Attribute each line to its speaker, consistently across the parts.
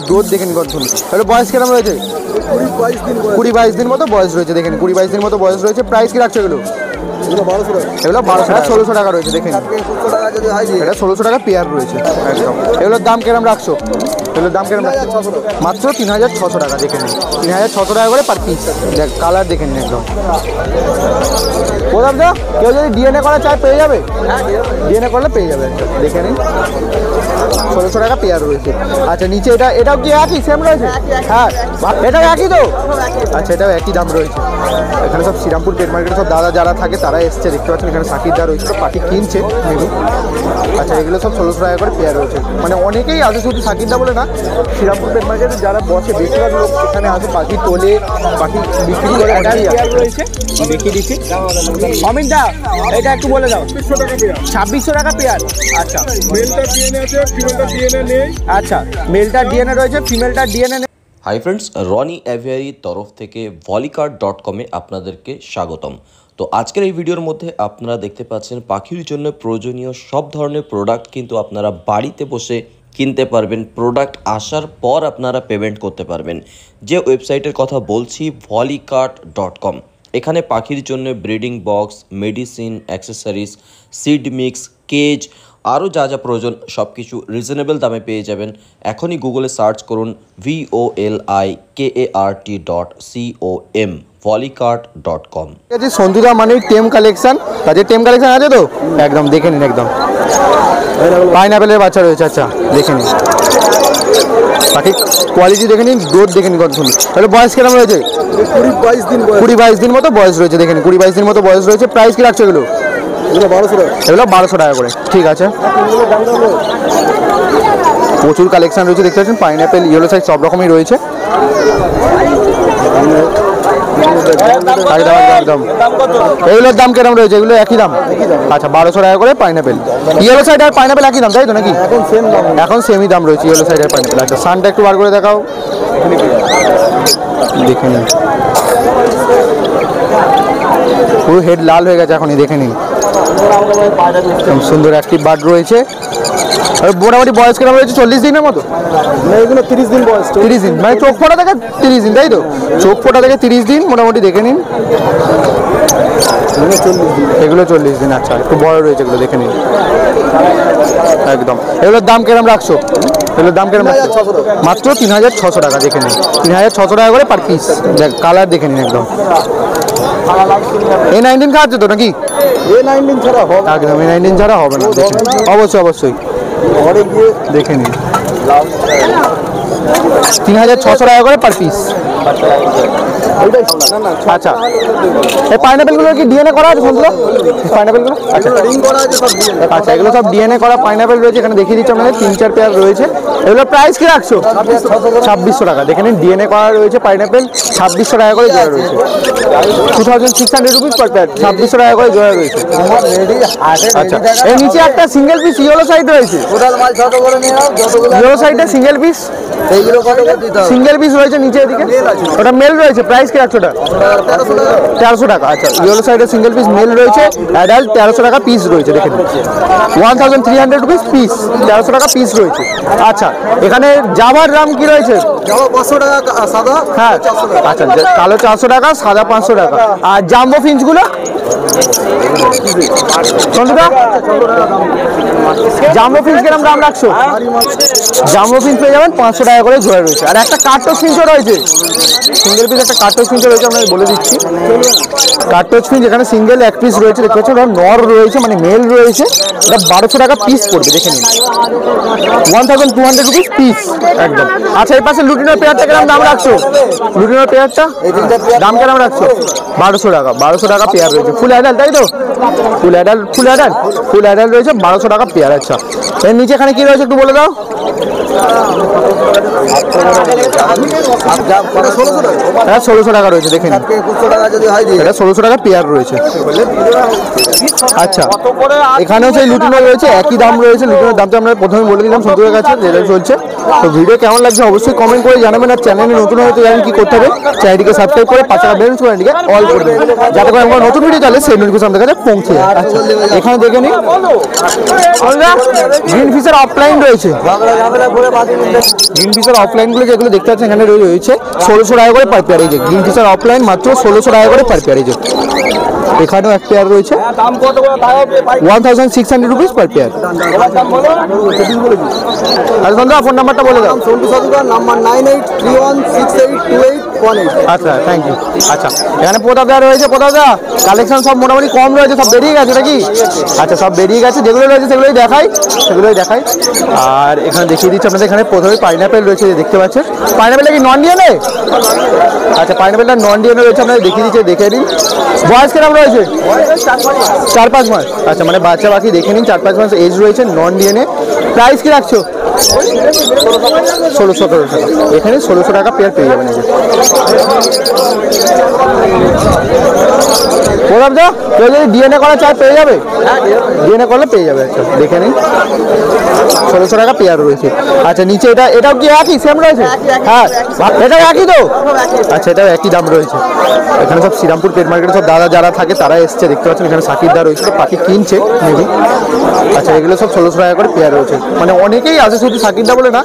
Speaker 1: দুধ দেখেন কত সুন্দর। তাহলে বয়স কিরকম রয়েছে? 20-22 দিন মতো বয়স রয়েছে। দেখেন 20-22 দিন মতো বয়স রয়েছে। প্রাইস কি রাখছো এগুলো? এগুলো 1200 টাকা, 1600 টাকা রয়েছে। দেখেন এটা 1600 টাকা পেয়ার রয়েছে একদম। এগুলোর দাম কিরকম রাখছো? এগুলোর দাম কিরকম? মাত্র 3600 টাকা। দেখেন 3600 টাকা করে পার পিস। দেখ কালার দেখেন একদম। কোথাও যা কেউ যদি ডিএনএ করা চায় পেয়ে যাবে, ডিএনএ করলে পেয়ে যাবে। দেখে নিন 1600 টাকা পেয়ার রয়েছে। আচ্ছা নিচে এটাও কি একই সেম রয়েছে? হ্যাঁ এটাও একই তো। আচ্ছা এটাও একই দাম রয়েছে। এখানে সব শ্রীরামপুর পেট মার্কেটে সব দাদা যারা থাকে তারা এসছে, দেখতে পাচ্ছেন এখানে সাকিরদা রয়েছে, পাখি কিনছে মেবি। আচ্ছা এগুলো সব 1600 টাকা করে পেয়ার রয়েছে। মানে অনেকেই আসে, শুধু সাকিরদা বলে না, শ্রীরামপুর পেট মার্কেটে যারা বসে বেশিরভাগ লোক এখানে আসে, পাখি তোলে, পাখি বিক্রি করে রয়েছে। দেখিয়ে দিচ্ছি অমিত দা, এটা একটু বলে দাও। 2600 টাকা পেয়ার। আচ্ছা মেলটা ডিএনএ আছে, ফিমেলটা ডিএনএ নেই। আচ্ছা মেলটা ডিএনএ রয়েছে, ফিমেলটা ডিএনএ নেই।
Speaker 2: হাই ফ্রেন্ডস, রনি অ্যাভিয়ারির তরফ থেকে ভলিকার্ড.com-এ আপনাদেরকে স্বাগতম। তো আজকের এই ভিডিওর মধ্যে আপনারা দেখতে পাচ্ছেন পাখির জন্য প্রয়োজনীয় সব ধরনের প্রোডাক্ট কিন্তু আপনারা বাড়িতে বসে কিনতে পারবেন। প্রোডাক্ট আসার পর আপনারা পেমেন্ট করতে পারবেন। যে ওয়েবসাইটের কথা বলছি ভলিকার্ড.com। এখানে পাখির জন্য breeding box, medicine, accessories, seed mix, cage, আরও যা যা প্রয়োজন সব কিছু রিজনেবল দামে পেয়ে যাবেন। এখনই গুগলে সার্চ করুন volikart.com, volikart.com।
Speaker 1: সঞ্জুদা মানে টেম কালেকশন, কাজে টেম কালেকশন আছে তো একদম দেখে নিন। একদম পাইনাপেলের বাচ্চা রয়েছে। আচ্ছা দেখে নিন পাখি কোয়ালিটি দেখে নিন, দুধ দেখে নিন কত সুন্দর। তাহলে বয়স কিরকম রয়েছে? 20-22 দিন মতো বয়স রয়েছে। দেখেন 20-22 দিন মতো বয়স রয়েছে। প্রাইস কি রাখছো এগুলো? এগুলো 1200 টাকা করে। ঠিক আছে, প্রচুর কালেকশন রয়েছে দেখতে পাচ্ছেন। পাইনাপেল, ইয়েলো সাইজ সব রকমই রয়েছে। একদম এগুলোর দাম কিরকম রয়েছে? এগুলো একই দাম। আচ্ছা 1200 টাকা করে পাইনাপেল। ইয়েলো সাইড আর পাইনাপেল একই দাম তাই তো নাকি? এখন সেমই দাম রয়েছে ইয়েলো সাইড আর পাইনাপেল। আচ্ছা সানটা একটু বার করে দেখাও, দেখে নিন পুরো হেড লাল হয়ে গেছে এখনই, দেখে নিন সুন্দর অ্যাক্টিভ বার্ড রয়েছে। আর মোটামুটি বয়স কেমন রয়েছে? 40 দিনের মতো। এগুলো 30 দিন বয়স। 30 দিন মানে চোখ ফোটা থেকে 30 দিন তাই তো? চোখ ফোটা থেকে 30 দিন মোটামুটি দেখে নিন। এগুলো 40 দিন। আচ্ছা একটু বড় রয়েছে এগুলো, দেখে নিন একদম। এগুলোর দাম কিরকম রাখছো? এগুলোর দাম কিরকম? মাত্র 3600 টাকা। দেখে নিন 3600 টাকা করে পার পিস। দেখ কালার দেখে নিন একদম। A19 খাওয়াচ্ছে তো নাকি? A19 ছাড়া হবে একদম, A19 ছাড়া হবে না। অবশ্যই অবশ্যই দেখে নিন 3600 টাকা করে পার পিস। আচ্ছা এই পাইনাপেলগুলো কি ডিএনএ করা আছে? শুনছিল পাইনাপেলগুলো? আচ্ছা আচ্ছা এগুলো সব ডিএনএ করা পাইনাপেল রয়েছে। এখানে দেখিয়ে দিচ্ছি আপনাদের 3-4 পেয়ার রয়েছে। এগুলোর প্রাইস কি রাখছো? 2600 টাকা। দেখে নিন ডিএনএ করা রয়েছে পাইনাপেল, 2600 টাকা করে জোড়া রয়েছে। 2600 রুপিস পার পেয়ার, 2600 টাকা করে জোড়া রয়েছে। আচ্ছা এর নিচে একটা সিঙ্গেল পিস ইয়েলো সাইড রয়েছে। ইয়েলো সাইডে সিঙ্গেল পিস, সিঙ্গেল পিস রয়েছে নিচে এদিকে, ওটা মেল রয়েছে। প্রাইস কি রাখছো ওটা? 1300 টাকা। আচ্ছা ইয়েলো সাইডে সিঙ্গেল পিস মেল রয়েছে, অ্যাডাল্ট 1300 টাকা পিস রয়েছে। দেখে নিন 1300 রুপিস পিস, 1300 টাকা পিস রয়েছে। আচ্ছা এখানে জাভার দাম কি রয়েছে? 500 টাকা সাদা। হ্যাঁ আচ্ছা কালো 400 টাকা, সাদা 500 টাকা। আর জাম্বো ফিঞ্চগুলো জাম্বো ফিঞ্চ কিরকম দাম রাখছো? জাম্বো ফিঞ্চ পেয়ে যাবেন 500 টাকা করে জোড়া রয়েছে। আর একটা কার্টোজ ফিঞ্চও রয়েছে, সিঙ্গেল পিস একটা কার্টোজ ফিঞ্চও রয়েছে, আপনাকে বলে দিচ্ছি। কার্টোজ ফিঞ্চ এখানে সিঙ্গেল এক পিস রয়েছে দেখতে পাচ্ছেন। নর রয়েছে মানে মেল রয়েছে, এটা 1200 টাকা পিস পড়বে। দেখে নিন 1200 রুপিস পিস একদম। আচ্ছা এই পাশে লুটিনোর পেয়ারটা কিরকম দাম রাখছো? লুটিনোর পেয়ারটা দাম কিরকম রাখছো? 1200 টাকা। 1200 টাকা পেয়ার রয়েছে। ফুল অ্যাডাল্ট তাই তো? Full adult, full adult, full adult রয়েছে 1200 টাকা পেয়ার। আচ্ছা এর নিচে এখানে কি রয়েছে একটু বলে দাও। হ্যাঁ 1600 টাকা রয়েছে। দেখেন এটা 1600 টাকা পেয়ার রয়েছে। আচ্ছা এখানেও সেই লুটিনো রয়েছে, একই দাম রয়েছে। লুটিনোর দামটা আমরা প্রথমে বলে দিলাম সন্তুরের কাছে, যেটা চলছে তো ভিডিও কেমন লাগছে অবশ্যই কমেন্ট করে জানাবেন। আর চ্যানেলে নতুন হয়তো জানেন কি করতে হবে, চ্যানেলটিকে সাবস্ক্রাইব করে পাশে বেল আইকনটিকে অল করে দেবেন, যাতে করে আমরা নতুন ভিডিও চাইলে সেই নোটিফিকেশন আমাদের কাছে পৌঁছে যায়। আচ্ছা, এখানে দেখে নিন গ্রিন ফিশের অফলাইন রয়েছে। গ্রিন ফিশের অফলাইনগুলো যেগুলো দেখতে পাচ্ছেন এখানে রয়েছে 1600 টাকা করে পার পেয়ার। এই যে গ্রিন ফিশের অফলাইন মাত্র 1600 টাকা করে পার পেয়ার। এই যে এখানেও এক পেয়ার রয়েছে 1600 রুপিস পার পেয়ার। আর বন্ধু ফোন নাম্বারটা বলে দাও।
Speaker 3: নাম্বার 9831682818।
Speaker 1: আচ্ছা, থ্যাংক ইউ। আচ্ছা, এখানে পোতাদা রয়েছে। পোতাদা কালেকশন সব মোটামুটি কম রয়েছে, সব বেরিয়ে গেছে নাকি? আচ্ছা, সব বেরিয়ে গেছে। যেগুলো রয়েছে সেগুলোই দেখাই। আর এখানে দেখিয়ে দিচ্ছি আপনাদের, এখানে প্রথমে পাইনাপেল রয়েছে, দেখতে পাচ্ছেন। পাইনাপেলটা কি নন ডিএনএ? আচ্ছা, পাইনাপেলটা নন ডিএনএ রয়েছে, আপনাদের দেখিয়ে দিচ্ছি, দেখে নিন। বয়স কিরকম রয়েছে? 4-5 মাস। আচ্ছা, মানে বাচ্চা পাখি, দেখে নিন, 4-5 মাস এজ রয়েছে, নন ডিএনএ। প্রাইস কি রাখছো? 1600 টাকা। এখানে 1600 টাকা পেয়ার পেয়ে যাবেন। প্রতাপদা কেউ যদি ডিএনএ করা চায় পেয়ে যাবে? ডিএনএ করলে পেয়ে যাবে। আচ্ছা, দেখে নিন, 1600 টাকা পেয়ার রয়েছে। আচ্ছা, নিচে এটাও কি একই সেম রয়েছে? হ্যাঁ, এটাও একই তো? আচ্ছা, এটাও একই দাম রয়েছে। এখানে সব শ্রীরামপুর পেট মার্কেটে সব দাদা যারা থাকে তারা এসছে, দেখতে পাচ্ছেন। এখানে সাকিব দা রয়েছে, তো পাখি কিনছে মেবি। আচ্ছা, এগুলো সব 1600 টাকা করে পেয়ার রয়েছে। মানে অনেকেই আসে, শুধু সাকিব দা বলে না,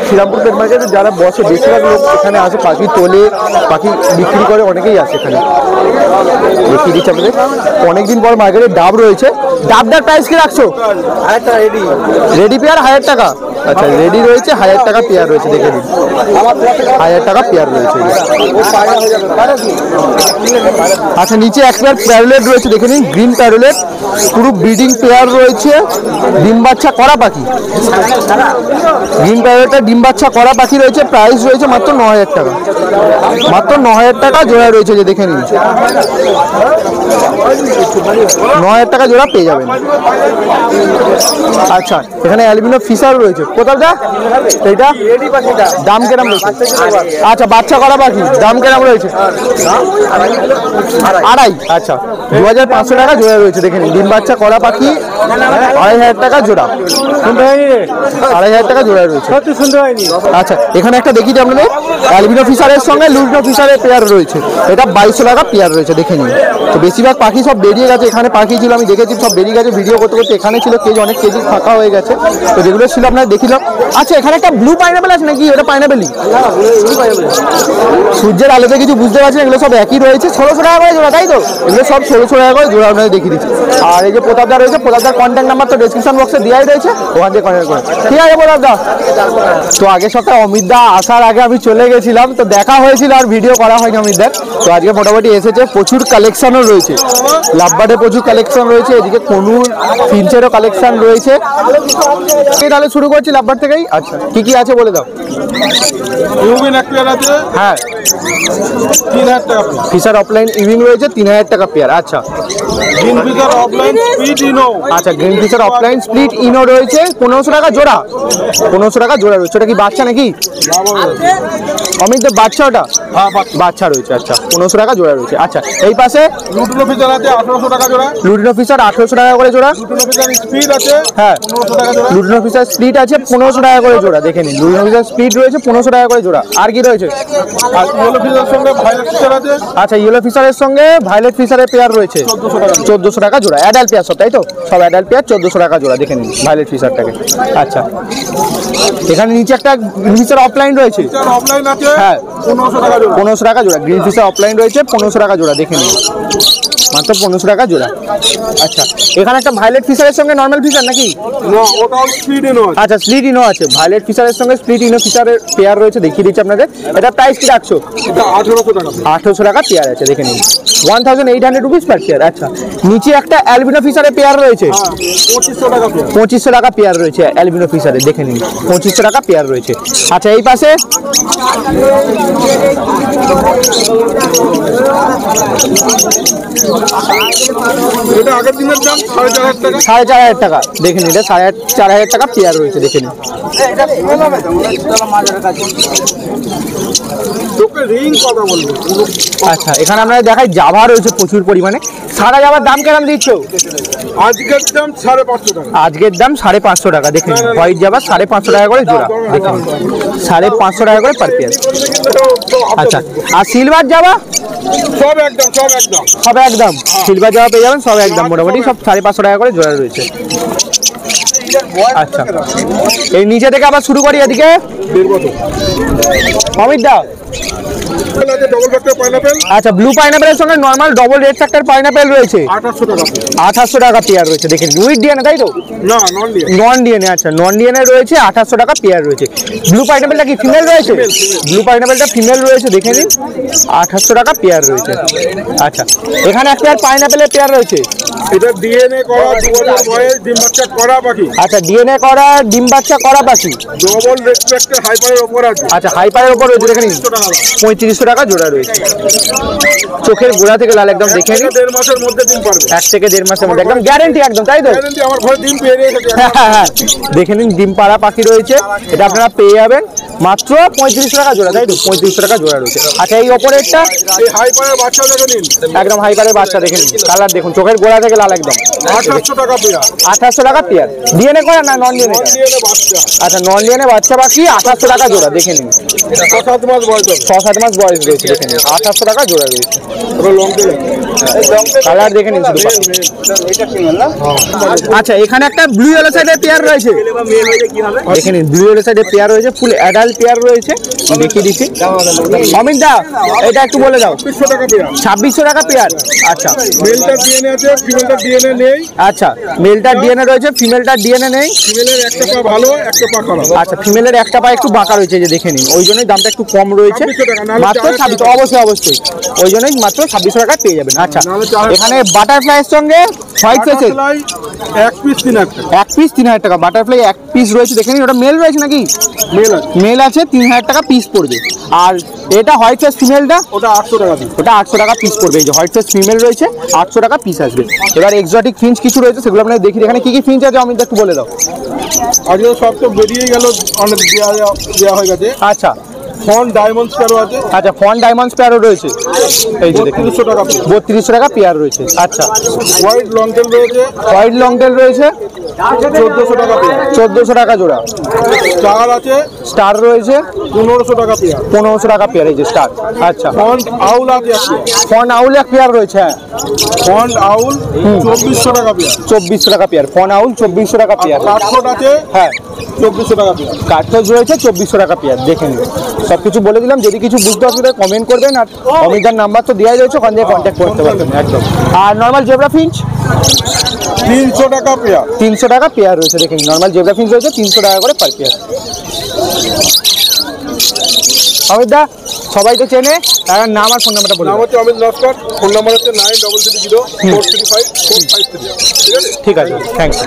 Speaker 1: শ্রীরামপুর পেট মার্কেটে যারা বসে বেশিরভাগ লোক এখানে আসে, পাখি তোলে, পাখি বিক্রি করে, অনেকেই আসে এখানে। দেখিয়ে দিচ্ছি আপনাদের, অনেকদিন পর মার্কেটে ডাব রয়েছে। ডাবটার প্রাইস কি রাখছো? রেডি পেয়ার 1000 টাকা। আচ্ছা, রেডি রয়েছে 1000 টাকা পেয়ার রয়েছে, দেখে নিন, 1000 টাকা পেয়ার রয়েছে। আচ্ছা, নিচে এক পেয়ার প্যারোলেট রয়েছে, দেখে নিন, গ্রিন প্যারোলেট, পুরো ব্রিডিং পেয়ার রয়েছে, ডিম বাচ্চা করা পাখি। গ্রিন প্যারোলেটটা ডিম বাচ্চা করা পাখি রয়েছে। প্রাইস রয়েছে মাত্র 9000 টাকা। মাত্র 9000 টাকা জোড়া রয়েছে, যে দেখে নিন, 9000 টাকা জোড়া পেয়ে যাবেন। আচ্ছা, এখানে অ্যালবিনো ফিশার রয়েছে। কোথাও যা এইটা দাম কেরাম রয়েছে? আচ্ছা, বাচ্চা করা পাখি দাম কেরাম রয়েছে? 2.5। আচ্ছা, 2500 টাকা জোড়া রয়েছে, দেখে নিন, ডিম বাচ্চা করা পাখি 2500 টাকা জোড়া। 2500 টাকা জোড়া রয়েছে। আচ্ছা, এখানে একটা দেখি আপনাদের, অ্যালবিনো ফিশারের সঙ্গে লুটিনো ফিশারের পেয়ার রয়েছে। এটা 2200 টাকা পেয়ার রয়েছে, দেখে নিন। তো বেশিরভাগ পাখি সব বেরিয়ে গেছে। এখানে পাখি ছিল, আমি দেখেছি, সব বেরিয়ে গেছে। ভিডিও করতে করতে এখানে ছিল কেজি, অনেক কেজি ফাঁকা হয়ে গেছে। তো যেগুলো ছিল আপনার দেখিলাম। আচ্ছা, এখানে একটা ব্লু পাইনাপেল আছে নাকি? ওটা পাইনাপেলই? সূর্যের আলোতে কিছু বুঝতে পারছেন। এগুলো সব একই রয়েছে, 1600 টাকা করে জোড়া, তাই তো? এগুলো সব 1600 টাকা করে জোড়া আপনাদের দেখিয়ে দিচ্ছি। আর এই যে প্রতাপদা রয়েছে, প্রতাপদার কন্ট্যাক্ট নাম্বার তো ডেসক্রিপশন বক্সে দেওয়াই রয়েছে, ওখান থেকে কন্ট্যাক্ট করে। ঠিক আছে প্রতাপদা। তো আগের সপ্তাহে অমিতদা আসার আগে আমি চলে গেছিলাম, তো দেখা হয়েছিল, আর ভিডিও করা হয়নি অমিতদার। তো আজকে মোটামুটি এসেছে, প্রচুর কালেকশনও রয়েছে। লাভবার্ডের প্রচুর কালেকশন রয়েছে, এদিকে কনুর ফিঞ্চেরও কালেকশন রয়েছে। তাহলে শুরু করছি লাভবার্ড থেকেই। আচ্ছা, কি কি আছে বলে দাও। হ্যাঁ,
Speaker 3: 3000 টাকা।
Speaker 1: ফিশার অফলাইন ইভিং রয়েছে 3000 টাকা পেয়ার। আচ্ছা,
Speaker 3: গ্রিন ফিশার অফলাইন স্পিড ইনো।
Speaker 1: আচ্ছা, গ্রিন ফিশার অফলাইন স্প্লিট ইনো রয়েছে 1500 টাকা জোড়া। 1500 টাকা জোড়া রয়েছে। ওটা কি বাচ্চা নাকি অমিত? বাচ্চা, ওটা বাচ্চা রয়েছে। আচ্ছা, 1500 টাকা জোড়া রয়েছে। আচ্ছা, এই পাশে
Speaker 3: লুটিনো ফিশার আছে 1800 টাকা জোড়া।
Speaker 1: লুটিনো ফিশার 1800 টাকা করে জোড়া।
Speaker 3: লুটিনো ফিশার স্পিড আছে,
Speaker 1: হ্যাঁ,
Speaker 3: 1500 টাকা জোড়া।
Speaker 1: লুটিনো ফিশার স্প্লিট আছে 1500 টাকা করে জোড়া, দেখে নিন। লুটিনো ফিশার স্প্লিট রয়েছে 1500 টাকা করে জোড়া। আর কি রয়েছে?
Speaker 3: আর ইয়েলো ফিশারের সঙ্গে ভায়োলেট ফিশার আছে।
Speaker 1: আচ্ছা, ইয়েলো ফিশারের সঙ্গে ভায়োলেট ফিশারের পেয়ার রয়েছে 1400 টাকা জোড়া। অ্যাডাল্ট পেয়ার সব, তাই তো? সব অ্যাডাল্ট পেয়ার 1400 টাকা জোড়া, দেখে নিন ভায়োলেট ফিশারটাকে। আচ্ছা, এখানে নিচে একটা গ্রিন ফিশার অফলাইন রয়েছে।
Speaker 3: অফলাইন আছে,
Speaker 1: হ্যাঁ,
Speaker 3: 1500 টাকা জোড়া।
Speaker 1: 1500 টাকা জোড়া। গ্রিন ফিশার অফলাইন রয়েছে 1500 টাকা জোড়া, দেখে নিন, মাত্র 1500 টাকা জোড়া। আচ্ছা, এখানে একটা ভায়োলেট ফিশারের সঙ্গে নর্মাল ফিশার নাকি?
Speaker 3: না, ওটাও স্পিড ইনো আছে।
Speaker 1: আচ্ছা, স্প্লিট ইনো আছে। ভায়োলেট ফিশারের সঙ্গে স্প্লিট ইনো ফিশারের পেয়ার রয়েছে, দেখিয়ে দিচ্ছি আপনাদের। এটা প্রাইস কি রাখছো?
Speaker 3: এটা 1800 টাকা।
Speaker 1: 1800 টাকা পেয়ার আছে, দেখে নিন, 1800 রুপিস পার পেয়ার। আচ্ছা, নিচে একটা অ্যালবিনো ফিশারের পেয়ার রয়েছে
Speaker 3: 2500 টাকা।
Speaker 1: 2500 টাকা পেয়ার রয়েছে অ্যালবিনো ফিশারের, দেখে নিন, 2500 টাকা পেয়ার রয়েছে। আচ্ছা, এই পাশে
Speaker 3: এটা আগের দিনের দাম 4,500 টাকা।
Speaker 1: 4,500 টাকা দেখে নিন, এটা 4,500 টাকা পেয়ার রয়েছে দেখে নিন।
Speaker 3: তোকে রিং কথা বলবো।
Speaker 1: আচ্ছা, এখানে আমরা দেখাই জাভা রয়েছে প্রচুর পরিমাণে। সাদা জাভার দাম কেমন দিচ্ছ?
Speaker 3: আজকের দাম 550 টাকা।
Speaker 1: আজকের দাম 550 টাকা দেখেন, হোয়াইট জাভা 550 টাকা করে জোড়া দেখেন, 550 টাকা করে পার পেয়ার। আচ্ছা, আর সিলভার জাভা
Speaker 3: সব একদম সব একদম
Speaker 1: সব একদম, সিলভার জাভা পেয়ে যাবেন সব একদম, মোটামুটি সব 550 টাকা করে জোড়া রয়েছে। আচ্ছা, এই নিচে থেকে আবার শুরু করি এদিকে। অমিত দা,
Speaker 3: ডবল ফ্যাক্টর পাইনাপেল
Speaker 1: আচ্ছা, ব্লু পাইনাপেলের সঙ্গে normal double red factor pineapple রয়েছে
Speaker 3: 2800 টাকা।
Speaker 1: 2800 টাকা পেয়ার রয়েছে দেখেন, উইথ ডিএনএ তাই তো?
Speaker 3: না নন দিয়ে
Speaker 1: নন ডিএনএ, আচ্ছা নন ডিএনএ রয়েছে 2800 টাকা পেয়ার রয়েছে। ব্লু পাইনাপেলটা কি ফিমেল রয়েছে? ব্লু পাইনাপেলটা ফিমেল রয়েছে দেখে নিন, 2800 টাকা পেয়ার রয়েছে। আচ্ছা, এখানে এক পেয়ার পাইনাপেলের পেয়ার রয়েছে।
Speaker 3: এটা ডিএনএ করা 2 বছর বয়স ডিম বাচ্চা করা পাখি।
Speaker 1: আচ্ছা, ডিএনএ করা ডিম বাচ্চা করা পাখি,
Speaker 3: ডবল রেসপেক্টের হাইপারের উপর আছে।
Speaker 1: আচ্ছা হাইপারের উপর রয়েছে দেখে নিন, 3500 টাকা জোড়া রয়েছে। চোখের গোড়া থেকে লাল একদম দেখে নিন,
Speaker 3: 1.5 মাসের মধ্যে ডিম পারবে।
Speaker 1: 1 থেকে 1.5 মাসের মধ্যে একদম গ্যারেন্টি একদম তাই তো?
Speaker 3: গ্যারান্টি আমার ঘরে ডিম পেয়ে রেখেছে।
Speaker 1: হ্যাঁ, দেখে নিন ডিম পাড়া পাখি রয়েছে, এটা আপনারা পেয়ে যাবেন মাত্র 3500 টাকা জোড়া তাই তো? 3500 টাকা জোড়া রয়েছে। আচ্ছা, এই অপরেরটা
Speaker 3: এই হাইপারের বাচ্চা দেখে নিন,
Speaker 1: একদম হাইপারের বাচ্চা দেখে নিন, কালার দেখুন, চোখের গোড়া থেকে লাল একদম।
Speaker 3: 2800 টাকা পেয়ার।
Speaker 1: 2800 টাকা পেয়ার, ডিএনএ করা না নন ডিএনএ?
Speaker 3: ডিএনএ বাচ্চা
Speaker 1: আচ্ছা, নন ডিএনএ বাচ্চা পাখি 2800 টাকা জোড়া দেখে নিন,
Speaker 3: 6-7 মাস বয়স হবে।
Speaker 1: 6-7 মাস বয়স রয়েছে দেখে নিন, 2800 টাকা জোড়া রয়েছে।
Speaker 3: পুরো লং টেল।
Speaker 1: কালার দেখে নিন শুধু পাখি। আচ্ছা, এখানে একটা ব্লু ইয়েলো সাইডের পেয়ার রয়েছে দেখে নিন, ব্লু ইয়েলো সাইডের পেয়ার রয়েছে, ফুল অ্যাডাল্ট পেয়ার রয়েছে, দেখিয়ে দিচ্ছি। অমিত দা, এটা একটু বলে দাও।
Speaker 3: 2600 টাকা পেয়ার।
Speaker 1: 2600 টাকা পেয়ার। আচ্ছা,
Speaker 3: মেলটার ডিএনএ আছে, ফিমেলটার ডিএনএ নেই।
Speaker 1: আচ্ছা, মেলটার ডিএনএ রয়েছে, ফিমেলটার ডিএনএ নেই।
Speaker 3: ফিমেলের একটা পা ভালো, একটা পা খারাপ।
Speaker 1: আচ্ছা, ফিমেলের একটা পা একটু বাঁকা রয়েছে যে দেখে নিন, ওই জন্যই দামটা একটু কম রয়েছে,
Speaker 3: 2600 টাকা, নাহলে
Speaker 1: মাত্র 2600। অবশ্যই অবশ্যই, ওই জন্যই মাত্র 2600 টাকা পেয়ে যাবেন। আচ্ছা, এখানে বাটারফ্লাইয়ের সঙ্গে হোয়াইট ফেসের
Speaker 3: বাটারফ্লাই এক পিস 3000 টাকা।
Speaker 1: এক পিস 3000 টাকা, বাটারফ্লাই এক পিস রয়েছে দেখে নিন, ওটা মেল রয়েছে নাকি?
Speaker 3: মেল আছে,
Speaker 1: মেল আছে, 3000 টাকা পিস পড়বে। আর এটা হোয়াইট ফেস ফিমেলটা,
Speaker 3: ওটা 800 টাকা পিস।
Speaker 1: ওটা 800 টাকা পিস পড়বে। এই যে হোয়াইট ফেস ফিমেল রয়েছে, 800 টাকা পিস আসবে। এবার এক্সোটিক ফিঞ্চ কিছু রয়েছে, সেগুলো আপনাদের দেখি। এখানে কি কি ফিঞ্চ আছে অমিত একটু বলে দাও।
Speaker 3: আজকে সব তো বেরিয়ে গেল, অনেক দেওয়া হয়ে গেছে।
Speaker 1: আচ্ছা,
Speaker 3: ফন ডায়মন্ড স্প্যারো আছে,
Speaker 1: আচ্ছা, ফন ডায়মন্ড স্প্যারো রয়েছে, এই যে দেখুন
Speaker 3: 3200 টাকা পিস।
Speaker 1: 3200 টাকা পেয়ার রয়েছে। আচ্ছা,
Speaker 3: হোয়াইট লং টেল রয়েছে,
Speaker 1: হোয়াইট লং টেল রয়েছে,
Speaker 3: 1400 টাকা পেয়ার।
Speaker 1: 1400 টাকা জোড়া।
Speaker 3: স্টার আছে,
Speaker 1: স্টার রয়েছে,
Speaker 3: 1500 টাকা পেয়ার।
Speaker 1: 1500 টাকা পেয়ার, এই যে স্টার। আচ্ছা,
Speaker 3: ফন আউল আছে একটা।
Speaker 1: ফন আউল এক পেয়ার রয়েছে, হ্যাঁ,
Speaker 3: ফন আউল 2400 টাকা পেয়ার।
Speaker 1: 2400 টাকা পেয়ার, ফন আউল 2400 টাকা পেয়ার।
Speaker 3: কাঠফোট আছে,
Speaker 1: হ্যাঁ,
Speaker 3: 2400 টাকা পেয়ার।
Speaker 1: কাঠোজ রয়েছে 2400 টাকা পেয়ার, দেখে নিন। সব কিছু বলে দিলাম, যদি কিছু বুঝতে অসুবিধা কমেন্ট করবেন, আর অমিতার নাম্বার তো দেওয়া রয়েছে, ওখান থেকে কন্ট্যাক্ট করতে পারবেন একদম। আর নর্মাল জেব্রা ফিঞ্চ
Speaker 3: 300 টাকা পেয়ার।
Speaker 1: 300 টাকা পেয়ার রয়েছে দেখে নিন, নর্মাল জেব্রা ফিঞ্চ রয়েছে 300 টাকা করে পার পেয়ার। অমিত দা, সবাই তো চেনে, তার নাম আর ফোন নাম্বারটা বলুন।
Speaker 3: নাম হচ্ছে অমিত নস্কর, ফোন নাম্বার হচ্ছে 9300 435 453। ঠিক আছে?
Speaker 1: ঠিক আছে, থ্যাংকস।